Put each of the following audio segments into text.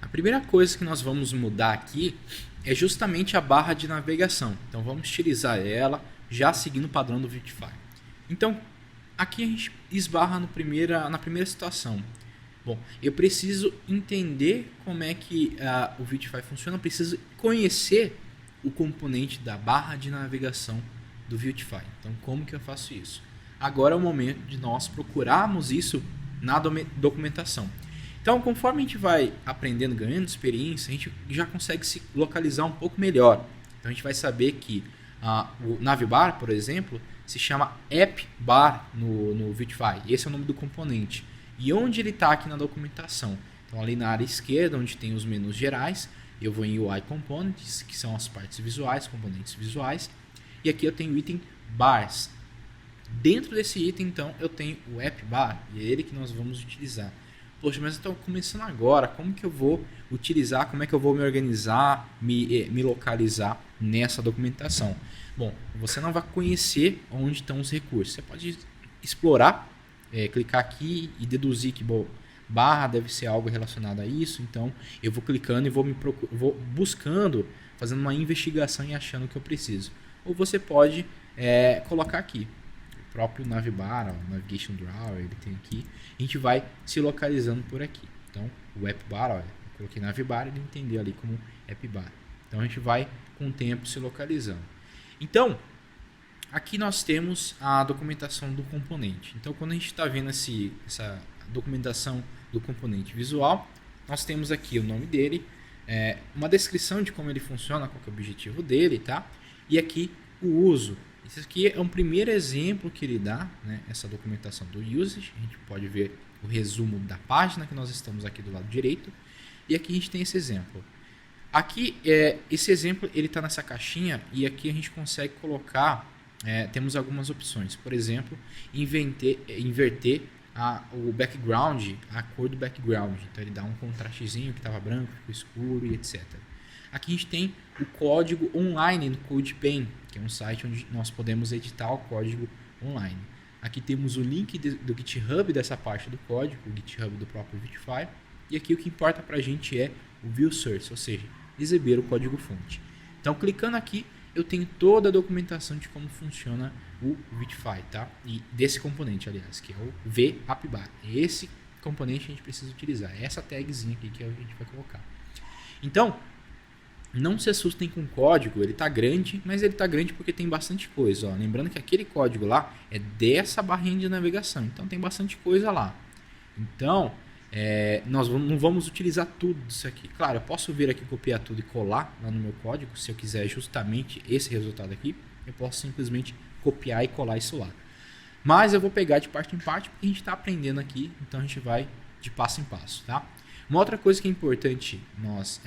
A primeira coisa que nós vamos mudar aqui é justamente a barra de navegação. Então vamos utilizar ela já seguindo o padrão do Vitify. Então aqui a gente esbarra na primeira situação. Bom, eu preciso entender como é que o Vitify funciona, eu preciso conhecer o componente da barra de navegação do Vitify. Então como que eu faço isso? Agora é o momento de nós procurarmos isso na documentação. Então, conforme a gente vai aprendendo, ganhando experiência, a gente já consegue se localizar um pouco melhor. Então, a gente vai saber que o Navbar, por exemplo, se chama AppBar no Vitify. Esse é o nome do componente. E onde ele está aqui na documentação? Então, ali na área esquerda, onde tem os menus gerais, eu vou em UI Components, que são as partes visuais, componentes visuais. E aqui eu tenho o item Bars. Dentro desse item, então, eu tenho o AppBar, e é ele que nós vamos utilizar. Poxa, mas eu estou começando agora, como que eu vou utilizar, como é que eu vou me organizar, me localizar nessa documentação? Bom, você não vai conhecer onde estão os recursos. Você pode explorar, clicar aqui e deduzir que barra deve ser algo relacionado a isso. Então, eu vou clicando e vou buscando, fazendo uma investigação e achando o que eu preciso. Ou você pode colocar aqui. Próprio Navbar, o Navigation Drawer, ele tem aqui. A gente vai se localizando por aqui. Então, o AppBar, olha, eu coloquei Navbar, ele entendeu ali como AppBar. Então, a gente vai com o tempo se localizando. Então, aqui nós temos a documentação do componente. Então, quando a gente está vendo essa documentação do componente visual, nós temos aqui o nome dele, uma descrição de como ele funciona, qual que é o objetivo dele, tá? E aqui o uso. Esse aqui é um primeiro exemplo que ele dá, né, essa documentação do usage. A gente pode ver o resumo da página que nós estamos aqui do lado direito. E aqui a gente tem esse exemplo. Aqui, esse exemplo ele está nessa caixinha e aqui a gente consegue colocar, temos algumas opções. Por exemplo, inverter o background, a cor do background. Então ele dá um contrastezinho que estava branco, ficou escuro e etc. Aqui a gente tem o código online no CodePen, que é um site onde nós podemos editar o código online. Aqui temos o link do GitHub dessa parte do código, o GitHub do próprio Vitify. E aqui o que importa para a gente é o View Source, ou seja, exibir o código fonte. Então, clicando aqui, eu tenho toda a documentação de como funciona o Vitify, tá? E desse componente, aliás, que é o VAppBar. Esse componente a gente precisa utilizar, essa tagzinha aqui que a gente vai colocar. Então, não se assustem com o código, ele está grande, mas ele está grande porque tem bastante coisa. Ó. Lembrando que aquele código lá é dessa barrinha de navegação, então tem bastante coisa lá. Então, nós não vamos utilizar tudo isso aqui. Claro, eu posso vir aqui, copiar tudo e colar lá no meu código, se eu quiser justamente esse resultado aqui, eu posso simplesmente copiar e colar isso lá. Mas eu vou pegar de parte em parte porque a gente está aprendendo aqui, então a gente vai de passo em passo, tá? Uma outra coisa que é importante nós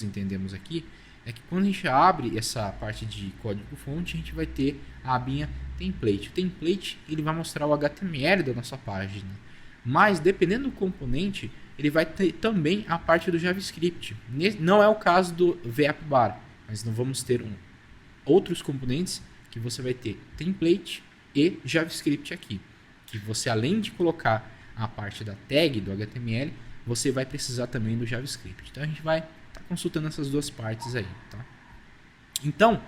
entendemos aqui, é que quando a gente abre essa parte de código-fonte, a gente vai ter a abinha template. O template ele vai mostrar o HTML da nossa página, mas dependendo do componente, ele vai ter também a parte do JavaScript. Não é o caso do VAppBar, mas nós vamos ter outros componentes que você vai ter template e JavaScript aqui. Que você, além de colocar a parte da tag do HTML, você vai precisar também do JavaScript. Então a gente vai estar consultando essas duas partes aí, tá? Então,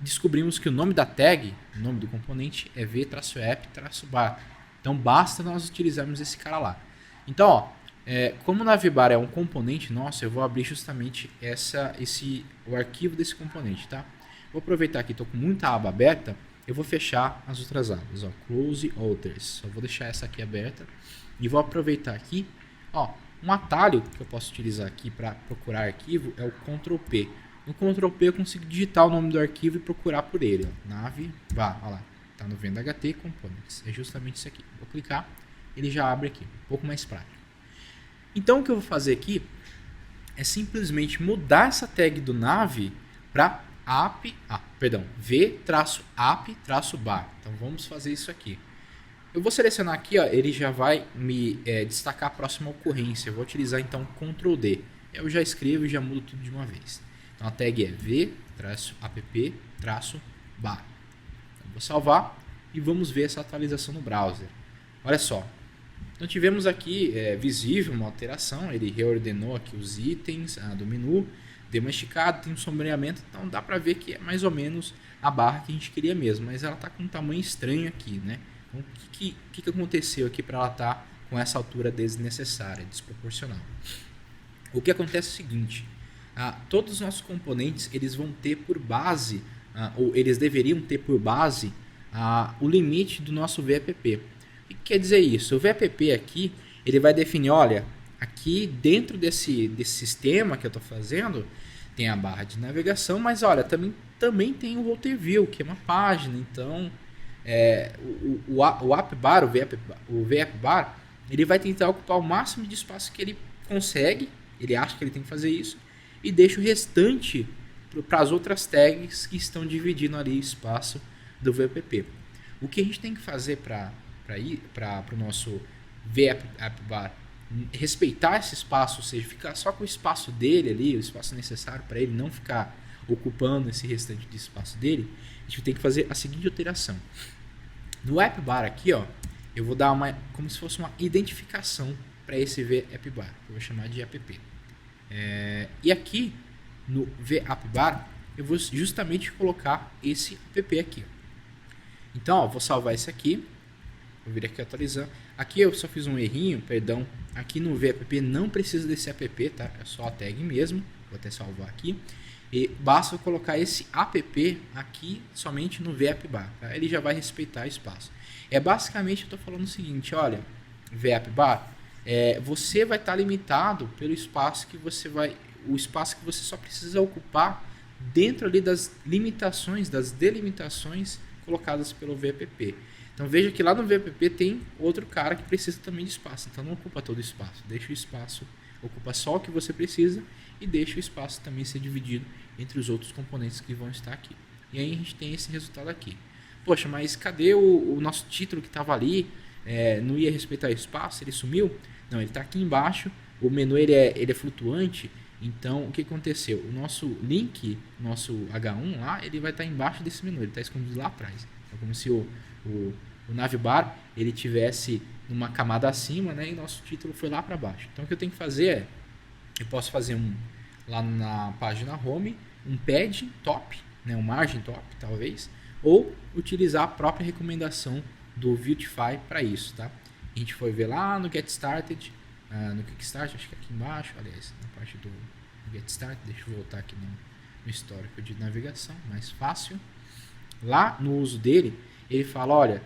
descobrimos que o nome da tag, o nome do componente é v-app-bar. Então basta nós utilizarmos esse cara lá. Então, ó, como o Navbar é um componente nosso, eu vou abrir justamente o arquivo desse componente, tá? Vou aproveitar que estou com muita aba aberta, eu vou fechar as outras abas, ó, Close Others. Só vou deixar essa aqui aberta e vou aproveitar aqui, ó, um atalho que eu posso utilizar aqui para procurar arquivo é o Ctrl P. No Ctrl P eu consigo digitar o nome do arquivo e procurar por ele. Navbar, olha lá, está no Venda-HT Components. É justamente isso aqui. Vou clicar, ele já abre aqui, um pouco mais prático. Então o que eu vou fazer aqui é simplesmente mudar essa tag do nav para v-app-bar. Então vamos fazer isso aqui. Eu vou selecionar aqui, ó, ele já vai me destacar a próxima ocorrência. Eu vou utilizar então Ctrl D. Eu já escrevo e já mudo tudo de uma vez. Então a tag é v-app-bar. Então, vou salvar e vamos ver essa atualização no browser. Olha só, Então tivemos aqui visível uma alteração, ele reordenou aqui os itens do menu, deu uma esticada, tem um sombreamento, então dá para ver que é mais ou menos a barra que a gente queria mesmo, mas ela está com um tamanho estranho aqui, né? Então, o que aconteceu aqui para ela estar com essa altura desnecessária, desproporcional? O que acontece é o seguinte, todos os nossos componentes eles vão ter por base, ou eles deveriam ter por base o limite do nosso VAPP. O que quer dizer isso? O VAPP aqui, ele vai definir, olha, aqui dentro desse sistema que eu estou fazendo, tem a barra de navegação, mas olha, também tem o router view, que é uma página, então o app bar, o VAP bar, ele vai tentar ocupar o máximo de espaço que ele consegue, ele acha que ele tem que fazer isso, e deixa o restante para as outras tags que estão dividindo ali o espaço do VAPP. O que a gente tem que fazer para o nosso VAP bar respeitar esse espaço, ou seja, ficar só com o espaço dele ali, o espaço necessário para ele, não ficar ocupando esse restante de espaço dele, a gente tem que fazer a seguinte alteração. No app bar aqui, ó, eu vou dar como se fosse uma identificação para esse VAP bar, que eu vou chamar de app. E aqui no VAP bar eu vou justamente colocar esse app aqui. Então, ó, vou salvar esse aqui. Vou vir aqui atualizando. Aqui eu só fiz um errinho, perdão. Aqui no VAPP não precisa desse app, tá? É só a tag mesmo. Vou até salvar aqui. E basta eu colocar esse app aqui somente no VAP bar, tá? Ele já vai respeitar o espaço. Basicamente eu estou falando o seguinte, olha, VAP bar, você vai estar limitado pelo espaço que você vai, o espaço que você só precisa ocupar dentro ali das limitações, das delimitações colocadas pelo VAPP. Então veja que lá no VAPP tem outro cara que precisa também de espaço, então não ocupa todo o espaço, deixa o espaço, ocupa só o que você precisa e deixa o espaço também ser dividido entre os outros componentes que vão estar aqui. E aí a gente tem esse resultado aqui. Poxa, mas cadê o nosso título que estava ali? Não ia respeitar o espaço, ele sumiu? Não, ele está aqui embaixo, o menu ele é flutuante, então o que aconteceu? O nosso link, nosso H1 lá, ele vai estar embaixo desse menu, ele está escondido lá atrás. É como se o navbar ele tivesse uma camada acima, né, e nosso título foi lá para baixo. Então o que eu tenho que fazer eu posso fazer lá na página home, um padding top, né, um margin top talvez, ou utilizar a própria recomendação do Vuetify para isso, tá? A gente foi ver lá no Get Started, no Kickstart, acho que aqui embaixo, aliás, na parte do Get Started, deixa eu voltar aqui no histórico de navegação, mais fácil. Lá no uso dele, ele fala, olha,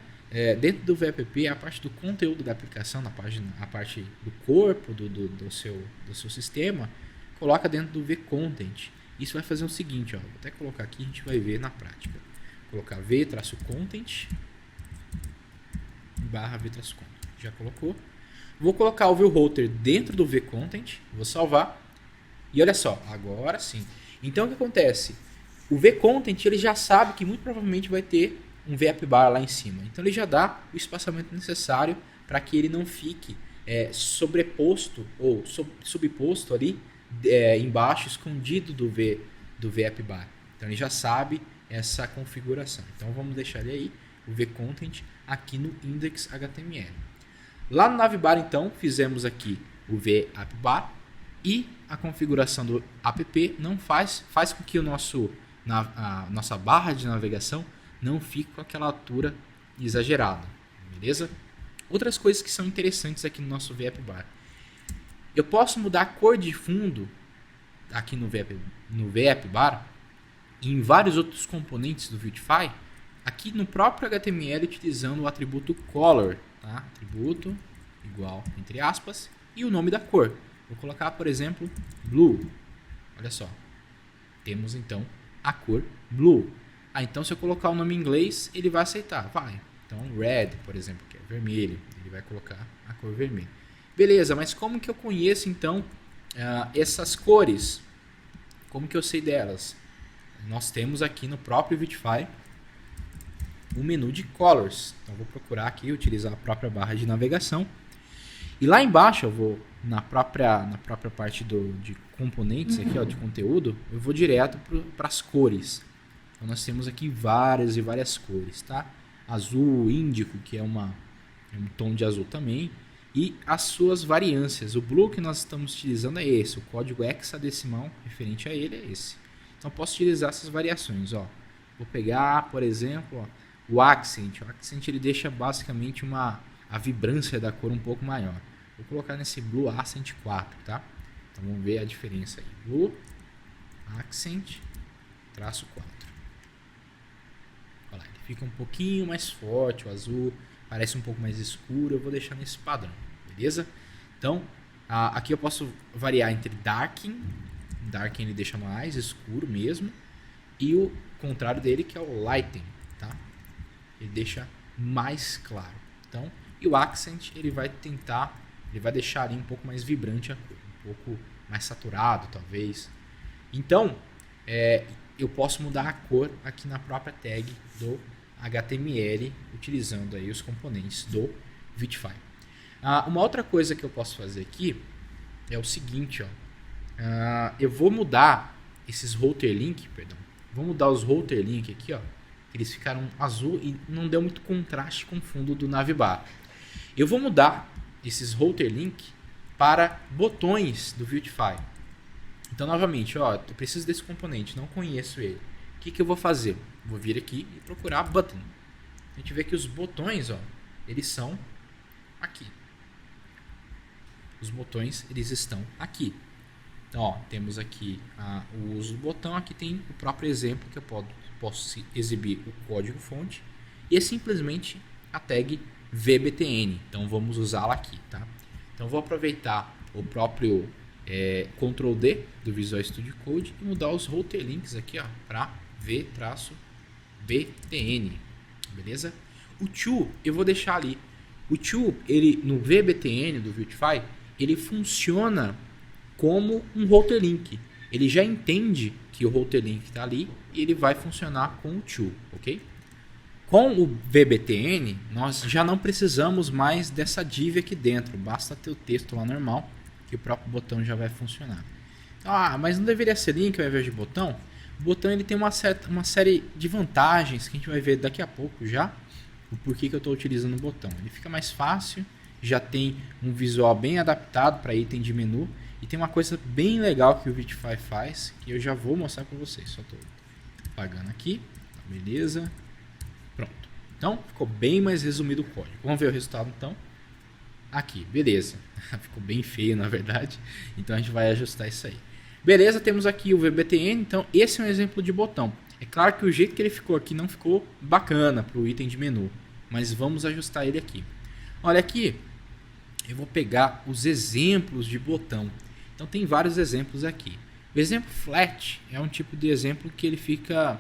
dentro do VAPP, a parte do conteúdo da aplicação, na página, a parte do corpo do seu sistema, coloca dentro do vContent. Isso vai fazer o seguinte, ó, vou até colocar aqui, a gente vai ver na prática. Vou colocar v-content barra v-content. Já colocou. Vou colocar o view-router dentro do vContent, vou salvar. E olha só, agora sim. Então o que acontece? O vContent ele já sabe que muito provavelmente vai ter um VAP bar lá em cima. Então ele já dá o espaçamento necessário para que ele não fique sobreposto ou subposto ali embaixo, escondido do VAP bar. Então ele já sabe essa configuração. Então vamos deixar ele aí, o vContent, aqui no index.html. Lá no navbar, então, fizemos aqui o VAP bar e a configuração do app não faz com que a nossa barra de navegação não fique com aquela altura exagerada, beleza? Outras coisas que são interessantes aqui no nosso VAP bar. Eu posso mudar a cor de fundo aqui no VAP bar e em vários outros componentes do Vuetify, aqui no próprio HTML utilizando o atributo color, tá? Atributo igual, entre aspas, e o nome da cor. Vou colocar, por exemplo, blue. Olha só. Temos então a cor blue. Então se eu colocar o nome em inglês, ele vai aceitar. Vai. Então red, por exemplo, que é vermelho, ele vai colocar a cor vermelha. Beleza, mas como que eu conheço então essas cores? Como que eu sei delas? Nós temos aqui no próprio Vuetify o menu de colors. Então vou procurar aqui, utilizar a própria barra de navegação. E lá embaixo eu vou na própria parte de componentes aqui, ó, de conteúdo, eu vou direto para as cores. Então nós temos aqui várias e várias cores, tá? Azul, índico, que é um tom de azul também. e as suas variâncias. O blue que nós estamos utilizando é esse, o código hexadecimal referente a ele é esse. Então posso utilizar essas variações. Ó. Vou pegar, por exemplo, ó, o accent. O accent ele deixa basicamente a vibrância da cor um pouco maior. Vou colocar nesse blue accent 4, tá? Então vamos ver a diferença aí. Blue accent traço 4. Olha lá, ele fica um pouquinho mais forte, o azul parece um pouco mais escuro. Eu vou deixar nesse padrão, beleza? Então aqui eu posso variar entre darken ele deixa mais escuro mesmo, e o contrário dele que é o lighten, tá? Ele deixa mais claro. Então, e o accent ele vai deixar ali um pouco mais vibrante a cor, um pouco mais saturado talvez. Então, eu posso mudar a cor aqui na própria tag do HTML utilizando aí os componentes do Vitify. Uma outra coisa que eu posso fazer aqui é o seguinte, ó. Eu vou mudar esses router link, vou mudar os router link aqui, ó. Eles ficaram azul e não deu muito contraste com o fundo do navbar. Eu vou mudar esses router link para botões do Vitify. Então, novamente, ó, eu preciso desse componente, não conheço ele. O que eu vou fazer? Vou vir aqui e procurar button. A gente vê que os botões, ó, eles são aqui. Os botões, eles estão aqui. Então, ó, temos aqui o uso do botão. Aqui tem o próprio exemplo que eu posso exibir o código fonte. E é simplesmente a tag VBTN. Então, vamos usá-la aqui, tá? Então, vou aproveitar o próprio Ctrl D do Visual Studio Code e mudar os router links aqui para V-BTN, beleza? O to eu vou deixar ali. O to, ele no VBTN do Vitify, ele funciona como um router link. Ele já entende que o router link está ali e ele vai funcionar com o to, ok? Com o VBTN, nós já não precisamos mais dessa div aqui dentro. Basta ter o texto lá normal que o próprio botão já vai funcionar. Mas não deveria ser link ao invés de botão? O botão ele tem uma série de vantagens que a gente vai ver daqui a pouco já. O porquê que eu estou utilizando o botão. Ele fica mais fácil, já tem um visual bem adaptado para item de menu. E tem uma coisa bem legal que o Vitify faz, que eu já vou mostrar para vocês. Só estou apagando aqui, beleza. Pronto. Então, ficou bem mais resumido o código. Vamos ver o resultado então. Aqui, beleza. Ficou bem feio, na verdade. Então a gente vai ajustar isso aí. Beleza, temos aqui o VBTN. Então esse é um exemplo de botão. É claro que o jeito que ele ficou aqui não ficou bacana para o item de menu. Mas vamos ajustar ele aqui. Olha aqui, eu vou pegar os exemplos de botão. Então tem vários exemplos aqui. O exemplo flat é um tipo de exemplo que ele fica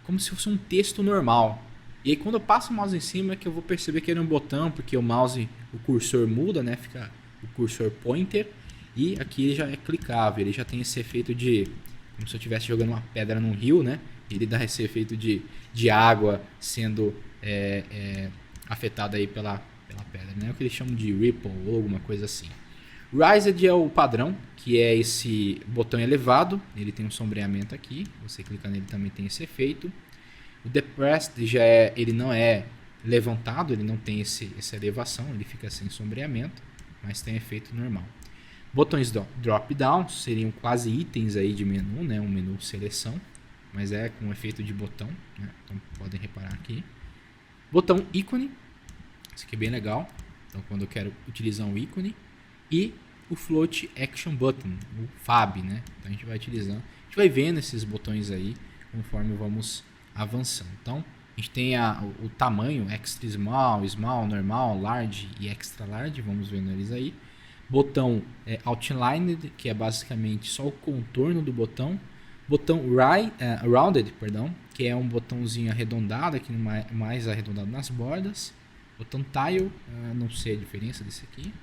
como se fosse um texto normal. E aí quando eu passo o mouse em cima é que eu vou perceber que ele é um botão, porque o mouse, o cursor muda, né? Fica o cursor pointer e aqui ele já é clicável, ele já tem esse efeito de, como se eu estivesse jogando uma pedra num rio, né? Ele dá esse efeito de água sendo afetada aí pela pedra, né? O que eles chamam de ripple ou alguma coisa assim. Raised é o padrão, que é esse botão elevado, ele tem um sombreamento aqui, você clica nele também tem esse efeito. O depressed ele não é levantado, ele não tem essa elevação, ele fica sem sombreamento, mas tem efeito normal. Botões drop down seriam quase itens aí de menu, né? Um menu seleção, mas é com efeito de botão, né? Então podem reparar aqui. Botão ícone, isso aqui é bem legal, então quando eu quero utilizar um ícone. E o float action button, o FAB, né? Então a gente vai utilizando, a gente vai vendo esses botões aí conforme vamos avançando. Então a gente tem o tamanho extra small, small, normal, large e extra large, vamos vendo eles aí. Botão outlined, que é basicamente só o contorno do botão. Botão rounded, que é um botãozinho arredondado, aqui mais arredondado nas bordas. Botão tile, não sei a diferença desse aqui.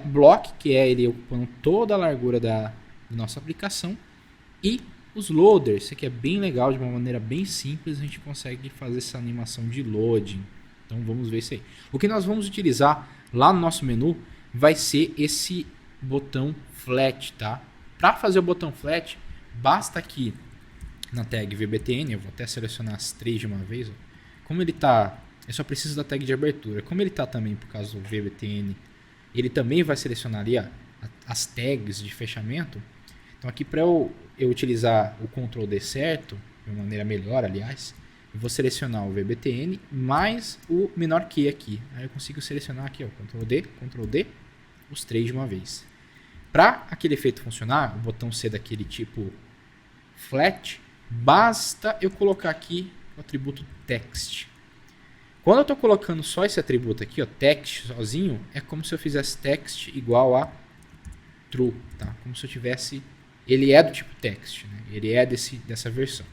Block, que é ele ocupando toda a largura da nossa aplicação. E os loaders, isso aqui é bem legal, de uma maneira bem simples a gente consegue fazer essa animação de loading. Então vamos ver isso aí. O que nós vamos utilizar lá no nosso menu vai ser esse botão flat, tá? Para fazer o botão flat, basta aqui na tag VBTN, eu vou até selecionar as três de uma vez. Ó. Como ele está eu só preciso da tag de abertura. Como ele está também por causa do VBTN, ele também vai selecionar ali as tags de fechamento. Então aqui para eu utilizar o Ctrl D certo, de uma maneira melhor, aliás, eu vou selecionar o VBTN mais o menor que aqui. Aí eu consigo selecionar aqui, ó, Ctrl D, os três de uma vez. Para aquele efeito funcionar, o botão ser daquele tipo flat, basta eu colocar aqui o atributo text. Quando eu estou colocando só esse atributo aqui, ó, text sozinho, é como se eu fizesse text igual a true, tá? Como se eu tivesse... Ele é do tipo text, né? Ele é dessa versão.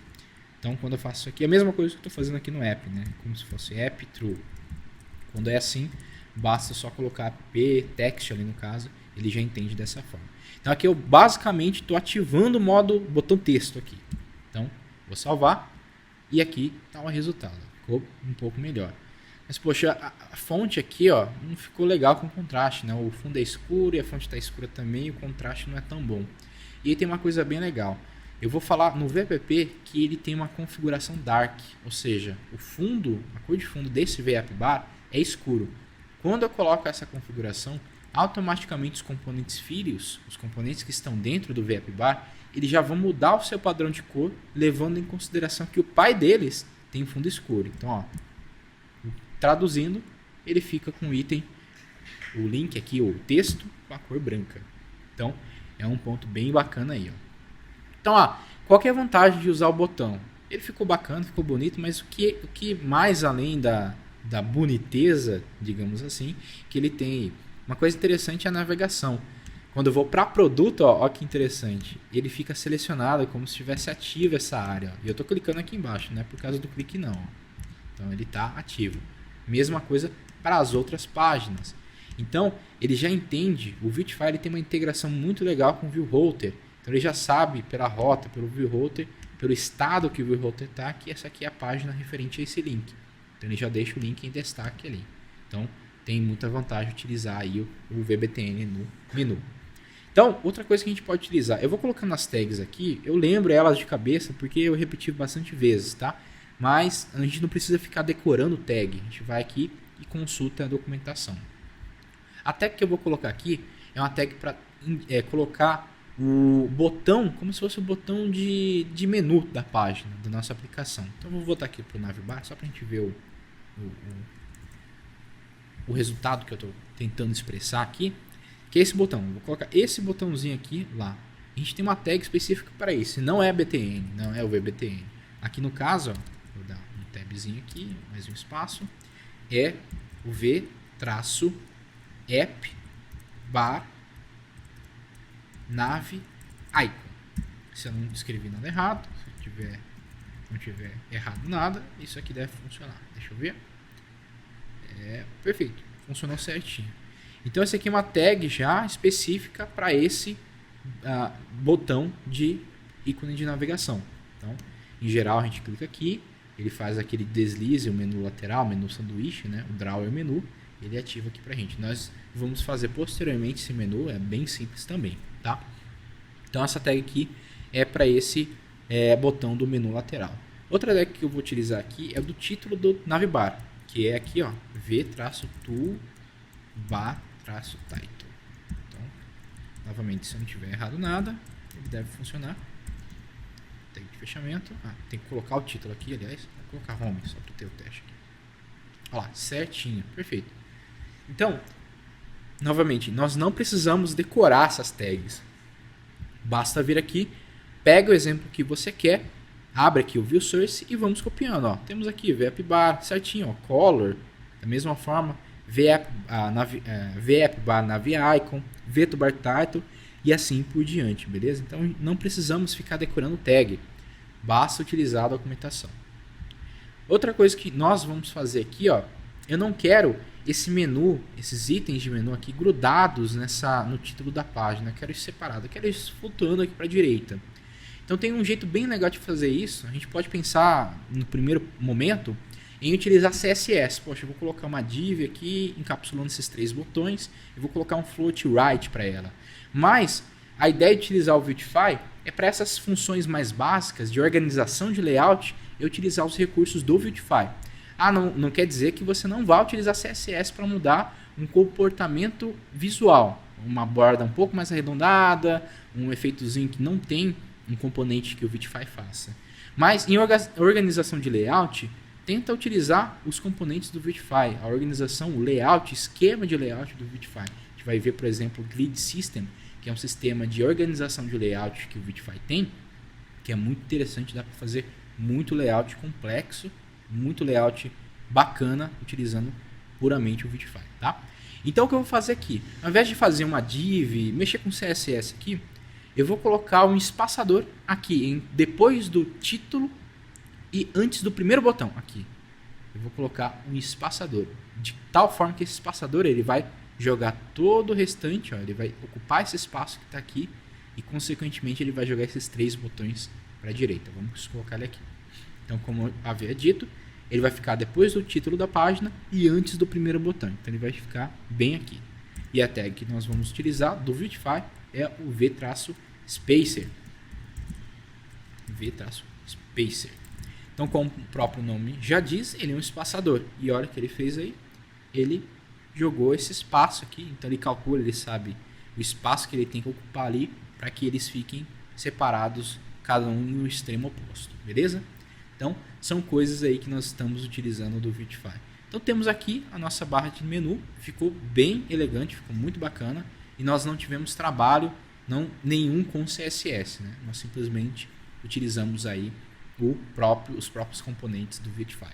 Então, quando eu faço isso aqui, é a mesma coisa que eu estou fazendo aqui no app, né? Como se fosse app true. Quando é assim, basta só colocar p text ali no caso, ele já entende dessa forma. Então, aqui eu basicamente estou ativando o modo botão texto aqui. Então, vou salvar e aqui está o resultado. Ficou um pouco melhor. Mas, poxa, a fonte aqui, ó, não ficou legal com o contraste, né? O fundo é escuro e a fonte está escura também e o contraste não é tão bom. E aí tem uma coisa bem legal. Eu vou falar no VPP que ele tem uma configuração dark, ou seja, o fundo, a cor de fundo desse VApp Bar é escuro. Quando eu coloco essa configuração, automaticamente os componentes filhos, os componentes que estão dentro do VApp Bar, eles já vão mudar o seu padrão de cor, levando em consideração que o pai deles tem um fundo escuro. Então, ó, traduzindo, ele fica com o item, o link aqui, o texto, com a cor branca. Então, é um ponto bem bacana aí, ó. Então, qual que é a vantagem de usar o botão? Ele ficou bacana, ficou bonito, mas o que mais além da boniteza, digamos assim, que ele tem, uma coisa interessante é a navegação. Quando eu vou para produto, ó que interessante, ele fica selecionado como se estivesse ativo essa área. Ó. E eu estou clicando aqui embaixo, não é por causa do clique não. Ó. Então ele está ativo. Mesma coisa para as outras páginas. Então ele já entende, o Viewtify ele tem uma integração muito legal com o ViewRouter. Então ele já sabe pela rota, pelo ViewRouter, pelo estado que o ViewRouter está, que essa aqui é a página referente a esse link. Então ele já deixa o link em destaque ali. Então tem muita vantagem utilizar aí o VBTN no menu. Então, outra coisa que a gente pode utilizar, eu vou colocando as tags aqui, eu lembro elas de cabeça porque eu repeti bastante vezes, tá? Mas a gente não precisa ficar decorando tag, a gente vai aqui e consulta a documentação. A tag que eu vou colocar aqui é uma tag para colocar o botão, como se fosse o botão de menu da página, da nossa aplicação. Então eu vou voltar aqui para o navbar, só para a gente ver o resultado que eu estou tentando expressar aqui, que é esse botão. Eu vou colocar esse botãozinho aqui lá. A gente tem uma tag específica para isso, não é BTN, não é o VBTN. Aqui no caso, ó, vou dar um tabzinho aqui, mais um espaço, é o v-app bar nav icon. Se eu não escrevi nada errado, se não tiver errado nada, isso aqui deve funcionar. Deixa eu ver. Perfeito, funcionou certinho. Então essa aqui é uma tag já específica para esse botão de ícone de navegação. Então, em geral a gente clica aqui, ele faz aquele deslize, o menu lateral, o menu sanduíche, né? O drawer menu, ele ativa aqui pra gente. Nós vamos fazer posteriormente esse menu, é bem simples também, tá? Então essa tag aqui é para esse botão do menu lateral. Outra tag que eu vou utilizar aqui é do título do navbar, que é aqui, ó, v-tool bar-title. Então, novamente, se eu não tiver errado nada, ele deve funcionar. Tag de fechamento. Tem que colocar o título aqui, aliás. Vou colocar home, só para ter o teste aqui. Olha lá, certinho, perfeito. Então, novamente, nós não precisamos decorar essas tags. Basta vir aqui, pega o exemplo que você quer, abre aqui o view source e vamos copiando. Ó. Temos aqui VApp bar certinho, ó, color, da mesma forma, VApp bar nav icon, v-bar title e assim por diante, beleza? Então não precisamos ficar decorando tag, basta utilizar a documentação. Outra coisa que nós vamos fazer aqui, ó, eu não quero esse menu, esses itens de menu aqui grudados no título da página, eu quero isso separado, eu quero isso flutuando aqui para a direita. Então tem um jeito bem legal de fazer isso, a gente pode pensar no primeiro momento em utilizar CSS. Poxa, eu vou colocar uma div aqui encapsulando esses três botões e vou colocar um float right para ela. Mas a ideia de utilizar o Viewtify é para essas funções mais básicas de organização de layout e utilizar os recursos do Viewtify. Não quer dizer que você não vai utilizar CSS para mudar um comportamento visual. Uma borda um pouco mais arredondada, um efeitozinho que não tem um componente que o Vitify faça. Mas em organização de layout, tenta utilizar os componentes do Vitify, a organização, o layout, esquema de layout do Vitify. A gente vai ver, por exemplo, o Grid System, que é um sistema de organização de layout que o Vitify tem, que é muito interessante, dá para fazer muito layout complexo, muito layout bacana, utilizando puramente o Vitify, tá? Então o que eu vou fazer aqui, ao invés de fazer uma div, mexer com CSS aqui, eu vou colocar um espaçador aqui, depois do título e antes do primeiro botão aqui. Eu vou colocar um espaçador, de tal forma que esse espaçador ele vai jogar todo o restante, ó, ele vai ocupar esse espaço que está aqui e consequentemente ele vai jogar esses 3 botões para a direita. Vamos colocar ele aqui. Então, como eu havia dito, ele vai ficar depois do título da página e antes do primeiro botão. Então ele vai ficar bem aqui. E a tag que nós vamos utilizar do Vitify é o v-spacer. v-spacer. Então, como o próprio nome já diz, ele é um espaçador. E olha o que ele fez aí. Ele jogou esse espaço aqui. Então ele calcula, ele sabe o espaço que ele tem que ocupar ali para que eles fiquem separados, cada um no extremo oposto. Beleza? Então, são coisas aí que nós estamos utilizando do Vitify. Então, temos aqui a nossa barra de menu. Ficou bem elegante, ficou muito bacana. E nós não tivemos trabalho nenhum com CSS. Né? Nós simplesmente utilizamos aí os próprios componentes do Vitify.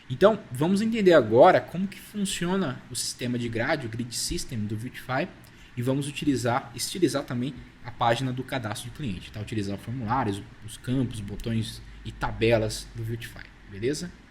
Então, vamos entender agora como que funciona o sistema de grade, o Grid System do Vitify. E vamos estilizar também a página do cadastro de cliente. Tá? Utilizar formulários, os campos, botões e tabelas do Vitify, beleza?